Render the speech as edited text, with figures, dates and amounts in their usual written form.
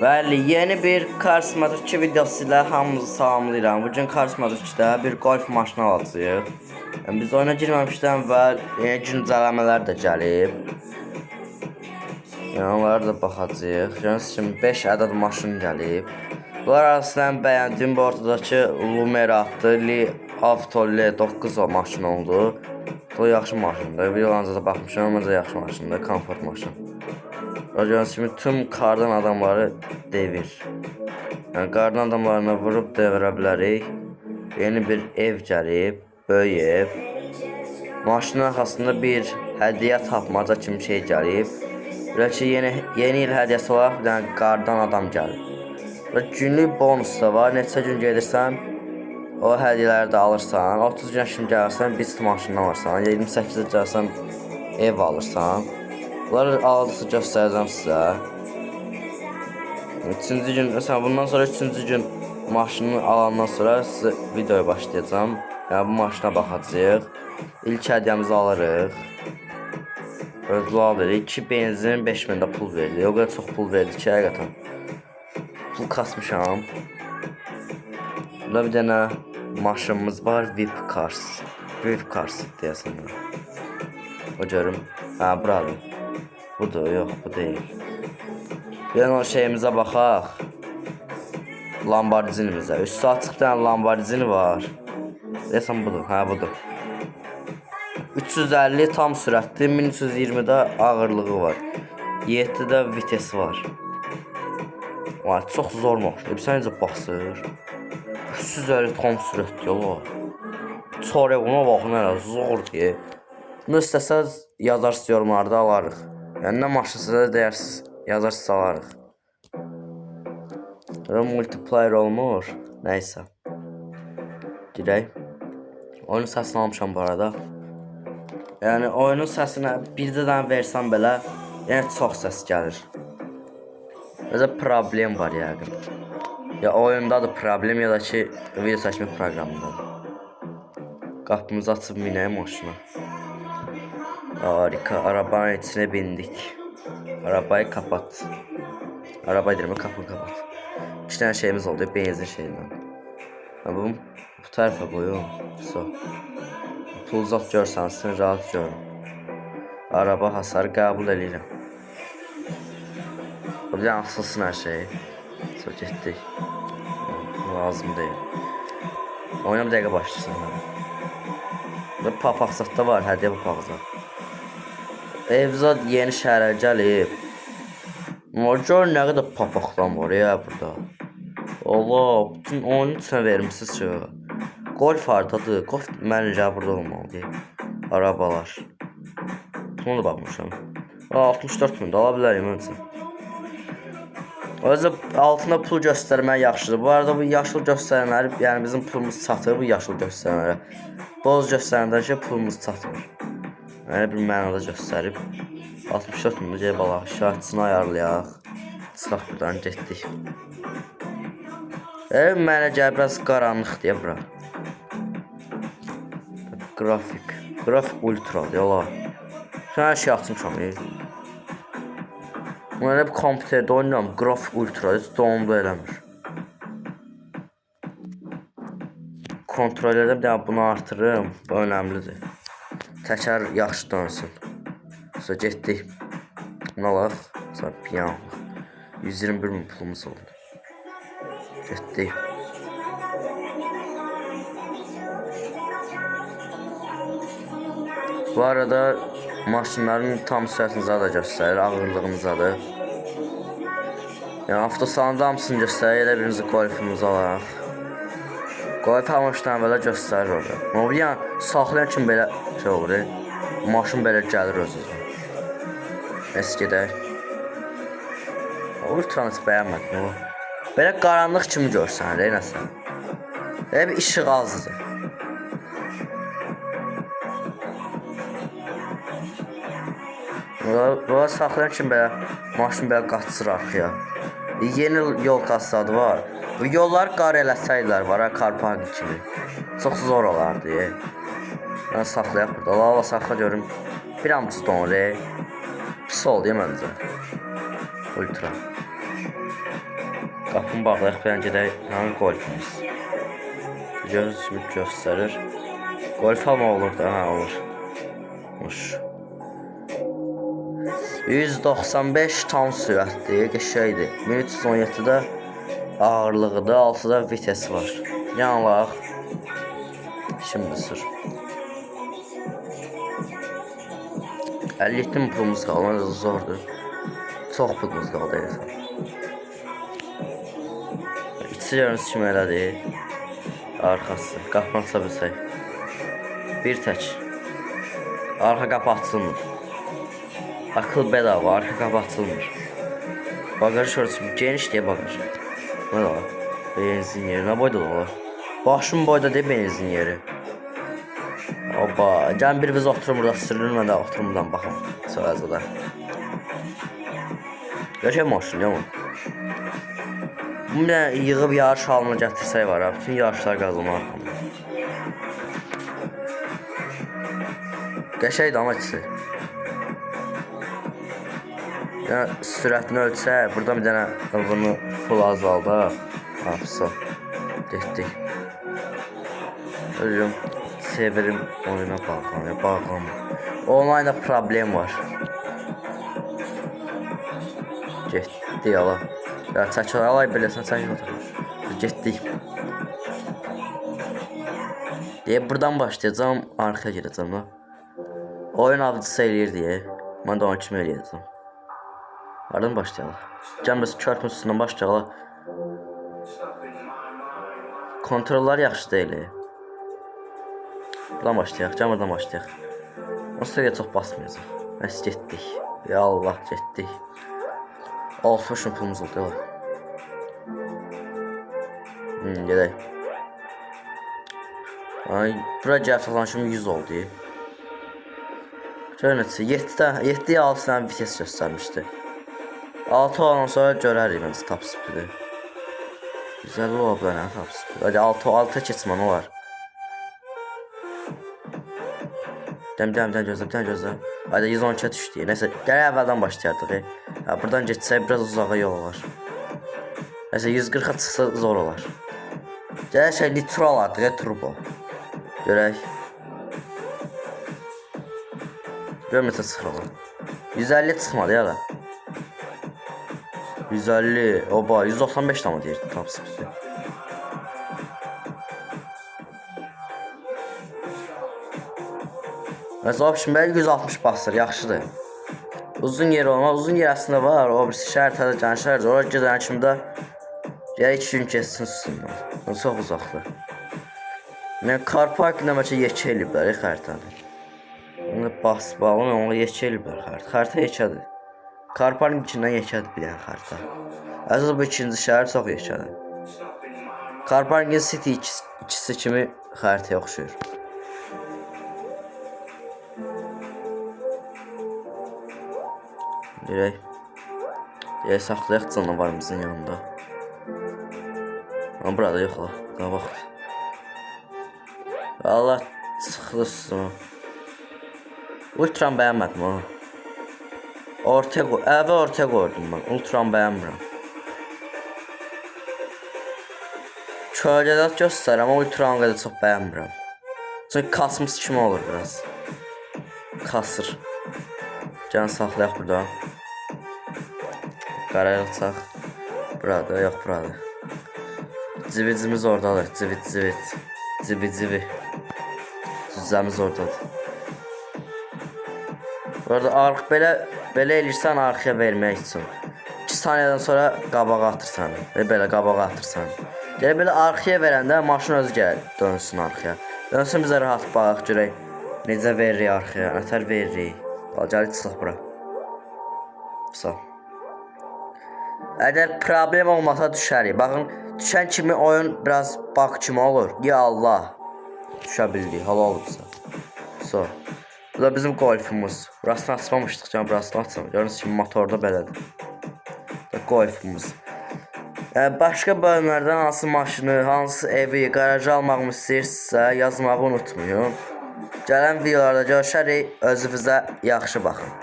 Bəli, yeni bir Cars Motor 2 videosu ilə hamınızı salamlayıram. Bugün Cars Motor 2-də bir golf maşını alacağıq. Biz oyuna girməmişdən əvvəl yeni güncəlləmələr də gəlib. Onlara da baxacağıq. Görürsünüz kimi 5 ədəd maşın gəlib. Bunlar arasından bəyəndiyim bu ortadakı Lumera adlı Li Auto L9 o maşın oldu. Bu yaxşı maşındır. Videolarınıza da baxmışam, məncə yaxşı maşındır, komfort maşın. Gördüyünüz kimi tüm qardan adamları devir. Yəni qardan adamlarına vurub devirə bilərik. Yeni bir ev gəlib, böyük ev. Maşının arxasında bir hədiyyə tapmaca kimi şey gəlib. Belə ki, yeni il hədiyyəsi olaraq bir dənə qardan adam gəlib. Və günlük bonus da var. Neçə gün gedirsən, o hədiyyələri də alırsan. 30 gün kimi gəlirsən, bir maşından alırsan. 28-də gəlirsən, ev alırsan. Bunları aldıqca göstərəcəm sizə. 3-cü gün, məsələn, bundan sonra 3-cü gün maşını alandan sonra sizə videoya başlayacağım. Yəni bu maşına baxacağıq. İlk hədiyyəmizi alırıq. Özlü veririk. 2 benzin 5000 də pul verdi. O qədər çox pul verdi ki, həqiqətən. Pul kasmışam. Burada bir dənə maşınımız var. VIP Cars. VIP Cars deyəsən. O görüm. Hə, buradır. Budur, yox, bu deyil. Bir o şeyimizə baxaq. Lamborghinimizə. Üstü açıqdan Lamborghini var. Deyəsən budur, hə budur. 350 tam sürətli, 1320-də ağırlığı var. 7-də vitesi var. Vay, çox zor maşın. Bir sən necə basır. 350 tam sürətli yola. Sonra buna baxın hələ, zor deyə. Bunu istəsəz yazarsınız yorumlarda alarıq. Yəni nə maşın sizə deyərsiniz, yazarsınız alarıq. Multiplayer olmur. Nəysə. Girək. Oyunun səsini almışam bu arada. Yəni oyunun səsinə birdən versəm belə, yəni çox səs gəlir. Bizə problem var yəqin. Ya oyundadır problem, ya da ki video çəkmə proqramındadır. Qapımızı açıb minək maşına. Harika, arabanın içine bindik. Arabayı kapat. Arabayı deyirəm, kapını kapat. 2 tane şeyimiz oldu, benzin şeyindən. Bu tərəfə qoyum. Pul zat görsənsin, rahat görün. Araba hasarı qəbul edirəm. Bir dənə açılsın hər şey. Sonra getdik. Lazım deyil. Oyuna bir dəqiqə başlasın. Burada papaq zatda var, hədiyyə papaq zat. Evzad yeni şəhərə gəlib. Gör nə qədər papaqdan var ya burada. Allah, bütün oyunu içine vermişsiniz ki. Golf hardadır. Golf məncə burada olmalıdır. Arabalar. Buna da baxmışam. 64 min də ala bilərim öncə. Özü altında pul göstərmək yaxşıdır. Bu arada bu yaşıl göstərənləri, yəni bizim pulumuz çatır bu yaşıl göstərənlərə. Boz göstərəndə ki pulumuz çatmır. Yəni bir mənada göstərib 64 min gəlib alaq, şahidçini ayarlayaq. Çıxaq buradan getdik. Mənə gəl biraz qaranlıq deyə bura. Grafik ultra deyələ. Sən hər şey açmışam. Mən hep kompüterdə oynayıram, grafik ultra heç dondu eləmir. Kontrollərdə bir dənə bunu artırım, bu önəmlidir. Təkər yaxşı dönsün. Sonra getdik. Bunu alaq. Sonra piyanlıq. 121 min pulumuz oldu. Getdik. Bu arada maşınların tam sürətinizi da göstərir, ağırlığınızı da. Yəni avtosalonda hamısını göstərir, elə birinizi golfumuzu alaraq. Golf almışdan əvvələ göstərir orada. Ama bir yəni saxlayan kimi belə şey olur. Maşın belə gəlir özünüzə. Eskidək. Ultranı heç bəyənmədim. Belə qaranlıq kimi görsən, nəsə. Belə bir işıq azdır. Burada saxlayan kimi belə maşın belə qaçır arxaya. Yeni yol kassadı var. Bu yollar qar eləsəydilər var, kar parkı kimi. Çox zor olardı. Mən saxlayaq burada. Allah saxla görüm. Bir amcı donur. Pis oldu ya məncə. Ultra. Qapını bağlayaq, bir gedək. Hangi golfumuz? Göstərir. Golf alma olur da, ha olur. 195 tam sürətli, qəşəngdir. 1317-də ağırlığı da, 6-da vitesi var. Yanlaq. Şimdi sür. 57 pulumuz qaldı, zordur. Çox pulumuz qaldı. İçi görüntüsü kimi elədir. Arxası, qapını aça bilsək. Bir tək. Arxa qapı açılmır. Akıl bedava, arxa qapı açılmır. Bagaj şurası geniş deyə bagaj. Bu da var. Benzin yeri, nə boyda da var? Başım boyda deyə benzin yeri. Oba, gəlin bir biz oturum burada sürülür, mən də oturum buradan baxım. Sıracada. Görək maşın, ya mı? Bu bir yığıb yarış halına gətirsək var, bütün yarışlar qazanma arxamda. Qəşəkdir amma içi. Yəni sürətini ölçək, burada bir dənə qılğını full azaldaq. Hafıza. Getdik. Ölürüm, severim oyuna bağlamı. Online'da problem var. Getdik ala. Ya çəkil, alay beləsən, çəkil otur. Getdik. Buradan başlayacağım, arxaya girəcəm da. Oyun avcısı eləyir deyə. Mən də onun kimi eləyəcəm. Haradan başlayalım? Gəlin biz körpün üstündən başlayalım. Kontrollar yaxşı deyil. Buradan başlayaq, gəlin buradan başlayaq. Onsuz çox basmayacaq. Bəs getdik. Ya Allah, getdik. 60 pulumuz oldu ya. Gedək. Bura gəlib 100 oldu. Görünəcək, 7-yə 6 dənə vites göstərmişdi. 6 olandan sonra görərik məncə top speed'i. Güzel olub nə top speed. Hadi 6-6 keçmən olar. Dem gözlə. Hadi 112 düşdü. Nəsə, gəl əvvəldən başlayardıq. Buradan geçsək biraz uzağa yol var. Nəsə 140-a çıxsa zor olar. Gəl nitro alardıq, turbo. Görək. Görməsə çıxır olar. 150 çıxmadı ya da. 150, oba 195 tamam deyir top speed'i. Məsələn, şimdi 160 basır, yaxşıdır. Uzun yer olmaz, uzun yer əslində var, o birisi şəhər tədə gəlişlərdir, oraya gedən kimdə gələ 2 gün keçsin üstündən, çox uzaqdır. Yəni, car parkında bəlkə yekə eliblər, xəritəni. Onu bas, bağlı, onu yekə eliblər xəritə, xəritə yekədir. Car parkın içindən yekədir bir dənə xəritə. Əsas bu ikinci şəhər çox yekədir. Car parkın city ikisi kimi xəritəyə oxşuyur. Görək. Saxlayaq canavarımızın yanında. Amma burada yox la. Qabaq. Allah çıxılsın. Ultran bəyənmədim ha. Ortaya qoydum mən. Ultran bəyənmirəm. Kölgədə göstər, amma ultran qədər çox bəyənmirəm. Çünki kasmış kimi olur biraz. Kasır. Gəlin saxlayaq burada. Qaraya açaq. Burada, yox burada. Civicimiz oradadır. Civi. Cüzəmiz oradadır. Burada belə elirsən arxaya vermək üçün. 2 saniyədən sonra qabağa atırsan. Belə qabağa atırsan. Gələ belə arxaya verəndə maşın özü gəlir, dönsün arxaya. Dönsün bizə rahat baxaq, görək. Necə veririk arxaya, nətər veririk. Gəlir çıxıq bura. Sağ. Əgər problem olmasa düşərik. Baxın, düşən kimi oyun biraz bug kimi olur. Ya Allah. Düşə bildik, hala olubsa. So. Bu da bizim golfumuz. Burasını açmamışdıq canım, burasını açsam. Görürsünüz ki motorda belədir. Golfumuz. Başqa bölümlərdən hansı maşını, hansı evi, qarajı almağımı istəyirsinizsə yazmağı unutmayın. Gələn videolarda görüşərik. Özünüzə yaxşı baxın.